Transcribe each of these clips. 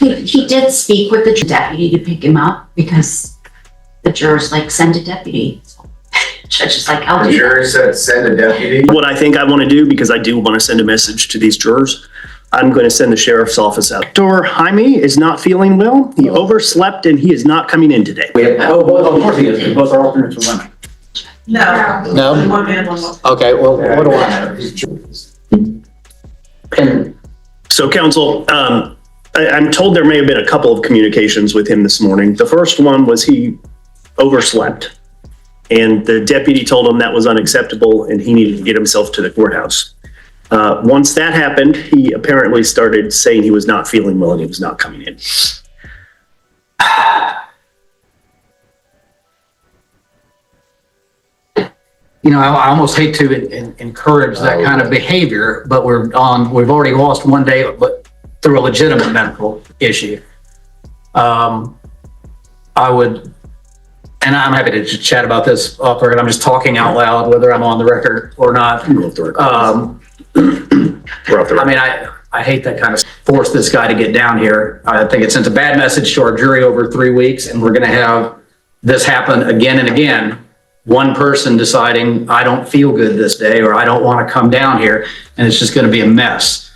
He did speak with the deputy to pick him up because the jurors like send a deputy. So, judge is like, I'll The do juror said send a deputy. What I think I want to do, because I do want to send a message to these jurors, I'm going to send the sheriff's office out. Dr. Jaime is not feeling well. He overslept and he is not coming in today. Both, of course he is. Both are alternates for women. No. One man, one woman. Okay, well, what do I know? And So counsel, I'm told there may have been a couple of communications with him this morning. The first one was he overslept and the deputy told him that was unacceptable and he needed to get himself to the courthouse. Once that happened, he apparently started saying he was not feeling well and he was not coming in. you know, I almost hate to encourage that kind of behavior, but we've already lost one day, but through a legitimate medical issue. I would, and I'm happy to just chat about this off record. I'm just talking out loud, whether I'm on the record or not. I mean, I hate that kind of force this guy to get down here. I think it sends a bad message to our jury over 3 weeks, and we're going to have this happen again and again. One person deciding, I don't feel good this day, or I don't want to come down here, and it's just going to be a mess.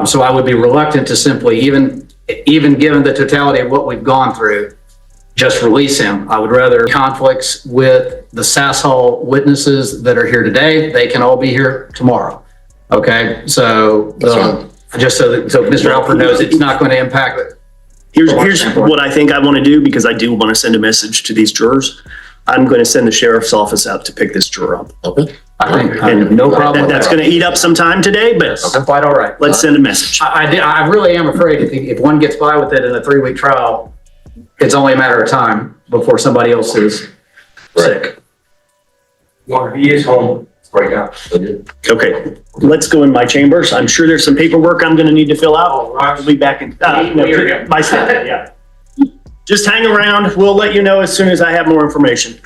So I would be reluctant to simply, even given the totality of what we've gone through, just release him. I would rather conflicts with the Sass Hall witnesses that are here today. They can all be here tomorrow. Okay, so just so Mr. Alford knows it's not going to impact it. Here's what I think I want to do, because I do want to send a message to these jurors. I'm going to send the sheriff's office out to pick this juror up. Okay. I think no problem. That's going to eat up some time today, but That's quite all right. let's send a message. I really am afraid if one gets by with it in a 3-week trial, it's only a matter of time before somebody else is sick. Well, he is home right now. Okay, let's go in my chambers. I'm sure there's some paperwork I'm going to need to fill out. I'll be back in my staff. Yeah. Just hang around. We'll let you know as soon as I have more information.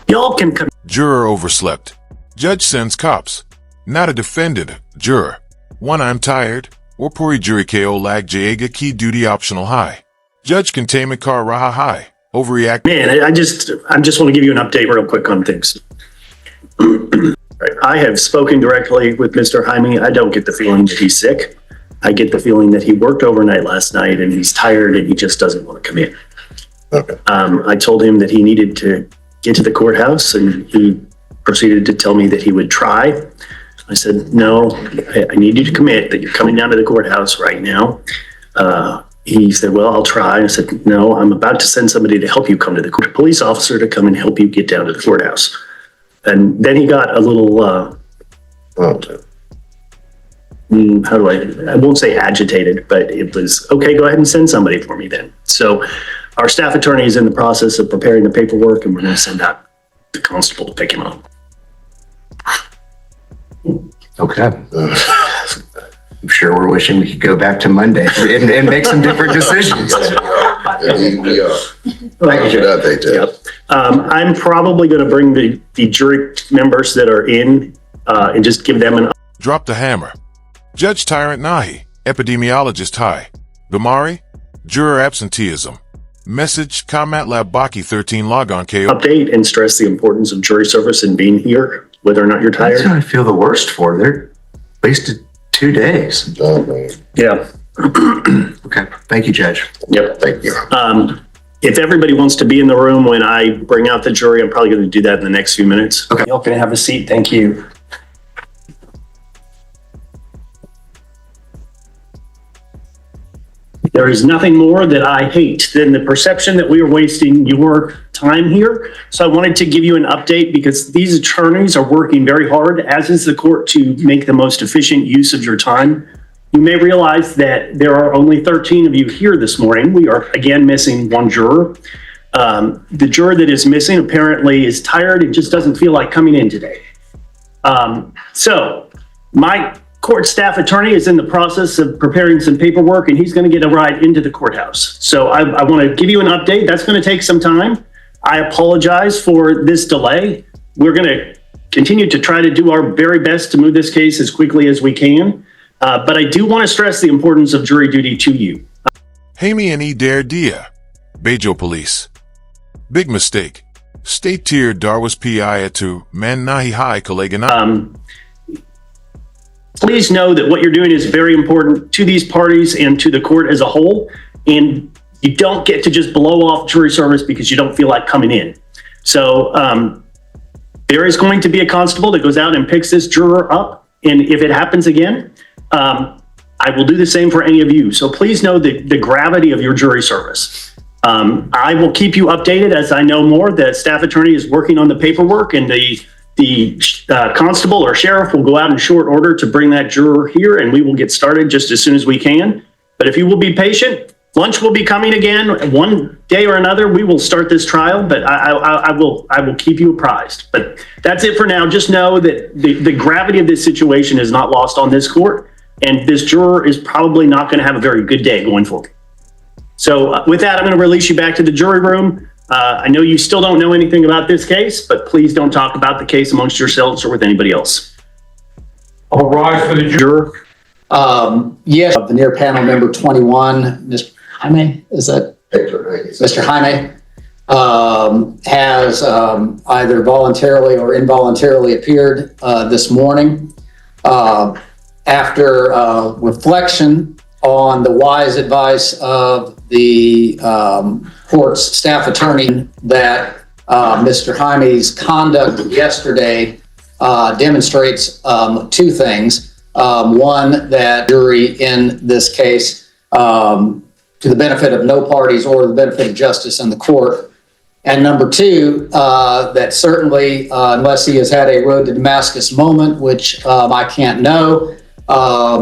Y'all can come. Juror overslept. Judge sends cops. Not a defended juror. One, I'm tired. Or puri jury ko lag jaega key duty optional high. Judge containment car raha high. Overreact. Man, I just want to give you an update real quick on things. I have spoken directly with Mr. Jaime. I don't get the feeling that he's sick. I get the feeling that he worked overnight last night and he's tired and he just doesn't want to come in. Okay. I told him that he needed to get to the courthouse and he proceeded to tell me that he would try. I said, no, I need you to commit that you're coming down to the courthouse right now. He said, well, I'll try. I said, no, I'm about to send somebody to help you come to the court, a police officer to come and help you get down to the courthouse. And then he got a little, I won't say agitated, but it was, okay, go ahead and send somebody for me then. So our staff attorney is in the process of preparing the paperwork and we're going to send out the constable to pick him up. Okay. I'm sure we're wishing we could go back to Monday and make some different decisions. Thank you for that update, Ted. Yep. I'm probably going to bring the jury members that are in and just give them an. Drop the hammer. Judge Tyrant Nahi. Epidemiologist high. Bamari. Juror absenteeism. Message Combat Lab Baki 13 logon KO. Update and stress the importance of jury service and being here, whether or not you're tired. That's what I feel the worst for. They're wasted 2 days. Oh, man. Yeah. Okay. Thank you, Judge. Yep. Thank you. If everybody wants to be in the room when I bring out the jury, I'm probably going to do that in the next few minutes. Okay. Y'all can have a seat. Thank you. There is nothing more that I hate than the perception that we are wasting your time here. So I wanted to give you an update because these attorneys are working very hard, as is the court, to make the most efficient use of your time. You may realize that there are only 13 of you here this morning. We are again missing one juror. The juror that is missing apparently is tired and just doesn't feel like coming in today. So my court staff attorney is in the process of preparing some paperwork and he's going to get a ride into the courthouse. So I want to give you an update. That's going to take some time. I apologize for this delay. We're going to continue to try to do our very best to move this case as quickly as we can. But I do want to stress the importance of jury duty to you. Hemi and E Dare Dia, Bejo Police. Big mistake. State tier Darwas PI to Man Nahi High Kolegana. Please know that what you're doing is very important to these parties and to the court as a whole. And you don't get to just blow off jury service because you don't feel like coming in. So there is going to be a constable that goes out and picks this juror up. And if it happens again, I will do the same for any of you. So please know the gravity of your jury service. I will keep you updated as I know more. The staff attorney is working on the paperwork, and the constable or sheriff will go out in short order to bring that juror here, and we will get started just as soon as we can. But if you will be patient, lunch will be coming again. One day or another, we will start this trial, but I will keep you apprised. But that's it for now. Just know that the gravity of this situation is not lost on this court, and this juror is probably not going to have a very good day going forward. So with that, I'm going to release you back to the jury room. I know you still don't know anything about this case, but please don't talk about the case amongst yourselves or with anybody else. All rise for the juror. Yes, veneer panel member 21, Mr. Jaime, is that? Mr. Jaime has either voluntarily or involuntarily appeared this morning. After reflection on the wise advice of the court's staff attorney that Mr. Jaime's conduct yesterday demonstrates two things. One, that jury in this case, to the benefit of no parties or the benefit of justice in the court. And number two, that certainly, unless he has had a road to Damascus moment, which I can't know,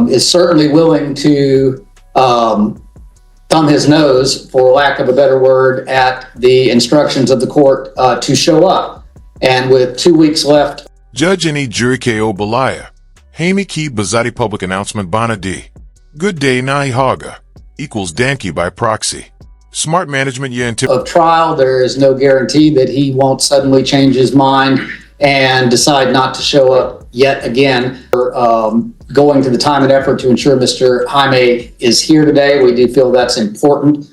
is certainly willing to thumb his nose, for lack of a better word, at the instructions of the court to show up. And with 2 weeks left. Judge any jury KO Balaya. Hami Ki Bazati public announcement Banadi. Good day Nahi Haga. Equals Danke by proxy. Smart management of trial, there is no guarantee that he won't suddenly change his mind and decide not to show up yet again. Going to the time and effort to ensure Mr. Jaime is here today. We do feel that's important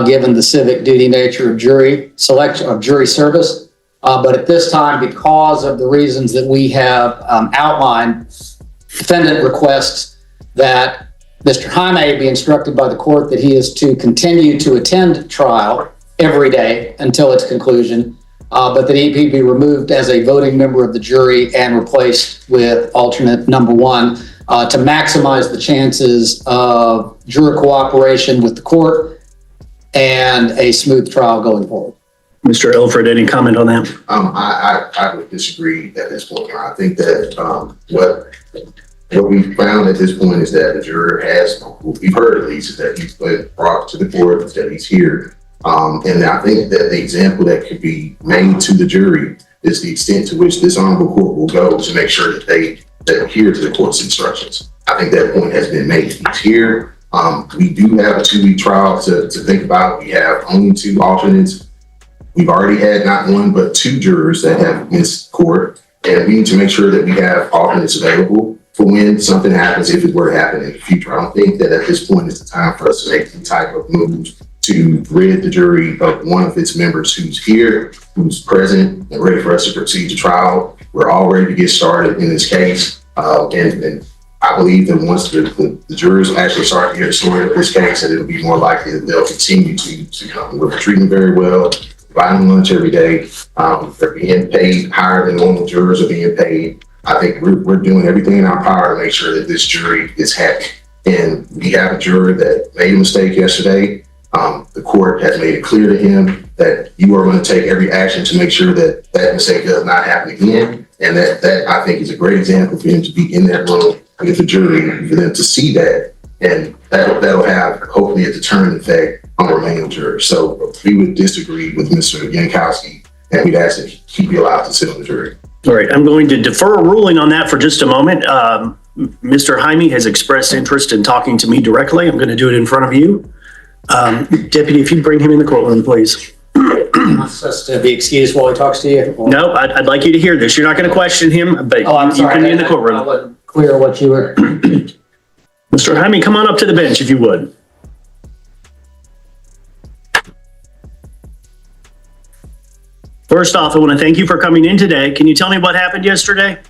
given the civic duty nature of jury selection, of jury service. But at this time, because of the reasons that we have outlined, defendant requests that Mr. Jaime be instructed by the court that he is to continue to attend trial every day until its conclusion, but that he be removed as a voting member of the jury and replaced with alternate number one to maximize the chances of juror cooperation with the court and a smooth trial going forward. Mr. Elford, any comment on that? I would disagree at this point. I think that what we found at this point is that the juror has, we've heard at least, is that he's been brought to the court, that he's here. And I think that the example that could be made to the jury is the extent to which this honorable court will go to make sure that they adhere to the court's instructions. I think that point has been made. He's here. We do have a 2-week trial to think about. We have only 2 alternates. We've already had not 1, but 2 jurors that have missed court. And we need to make sure that we have alternates available for when something happens, if it were to happen in the future. I don't think that at this point is the time for us to make any type of moves to rid the jury of one of its members who's here, who's present and ready for us to proceed to trial. We're all ready to get started in this case. And I believe that once the jurors actually start to hear the story of this case, that it'll be more likely that they'll continue to come. We're treating them very well, providing lunch every day. They're being paid higher than normal jurors are being paid. I think we're doing everything in our power to make sure that this jury is happy. And we have a juror that made a mistake yesterday. The court has made it clear to him that you are going to take every action to make sure that that mistake does not happen again. And that I think is a great example for him to be in that room with the jury, for them to see that. And that'll have hopefully a deterrent effect on the remaining jurors. So we would disagree with Mr. Yankowski, and we'd ask that he be allowed to sit on the jury. All right, I'm going to defer a ruling on that for just a moment. Mr. Jaime has expressed interest in talking to me directly. I'm going to do it in front of you. Deputy, if you'd bring him in the courtroom, please. wants us to be excused while he talks to you? Or- No, I'd like you to hear this. You're not going to question him, but Oh, I'm you sorry. can be in the I courtroom. wasn't clear what you were. Mr. Jaime, come on up to the bench if you would. First off, I want to thank you for coming in today. Can you tell me what happened yesterday?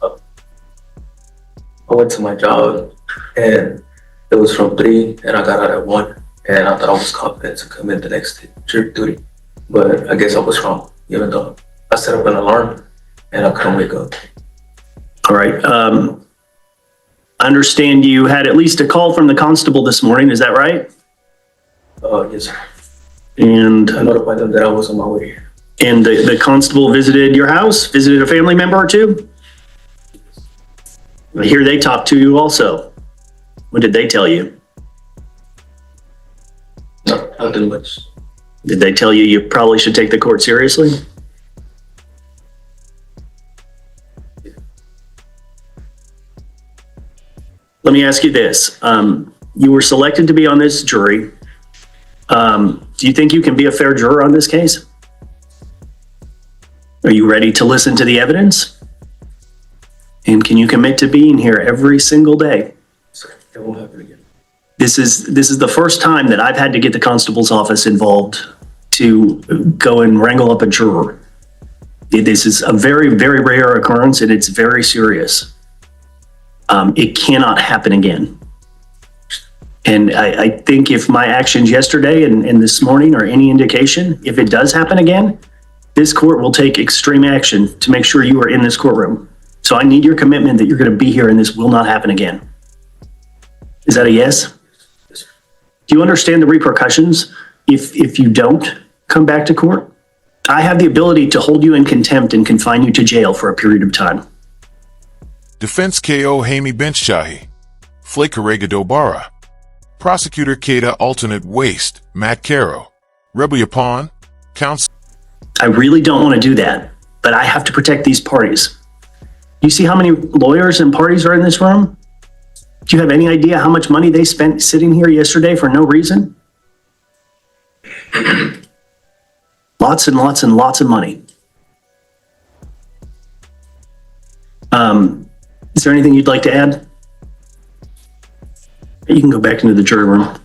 I went to my job and it was from 3 and I got out at 1 and I thought I was confident to come in the next day, jury duty. But I guess I was wrong, even though I set up an alarm and I couldn't wake up. All right. I understand you had at least a call from the constable this morning. Is that right? Yes, sir. And I notified them that I was on my way here. And the constable visited your house, visited a family member or two? I hear they talked to you also. What did they tell you? No, nothing much. Did they tell you you probably should take the court seriously? Let me ask you this. You were selected to be on this jury. Do you think you can be a fair juror on this case? Are you ready to listen to the evidence? And can you commit to being here every single day? Sir, it won't happen again. This is the first time that I've had to get the constable's office involved to go and wrangle up a juror. This is a very, very rare occurrence and it's very serious. It cannot happen again. And I think if my actions yesterday and this morning are any indication, if it does happen again, this court will take extreme action to make sure you are in this courtroom. So I need your commitment that you're going to be here and this will not happen again. Is that a yes? Yes, sir. Do you understand the repercussions if you don't come back to court? I have the ability to hold you in contempt and confine you to jail for a period of time. Defense KO Jaime Benchahi, Flake Dobara, Prosecutor Kata Alternate Waste, Matt Caro, Rebel Yapon, Counsel. I really don't want to do that, but I have to protect these parties. You see how many lawyers and parties are in this room? Do you have any idea how much money they spent sitting here yesterday for no reason? Lots and lots and lots of money. Is there anything you'd like to add? You can go back into the jury room.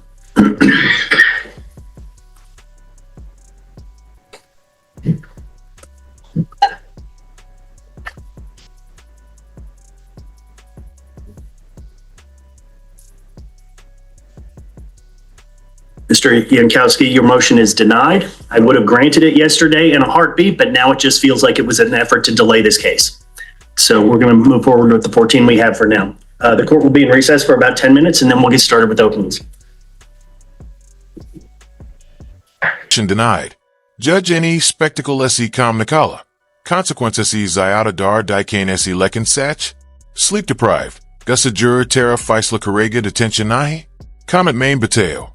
Mr. Yankowski, your motion is denied. I would have granted it yesterday in a heartbeat, but now it just feels like it was an effort to delay this case. So we're going to move forward with the 14 we have for now. The court will be in recess for about 10 minutes and then we'll get started with openings. Action denied. Judge N.E. Spectacle S.E. Kamnikala. Consequence S.E. Zayada Dar Daikan S.E. Lekin Sach. Sleep deprived. Gusa Juror Terra Faisla Karega Detention Nahi. Comment Main Bateo.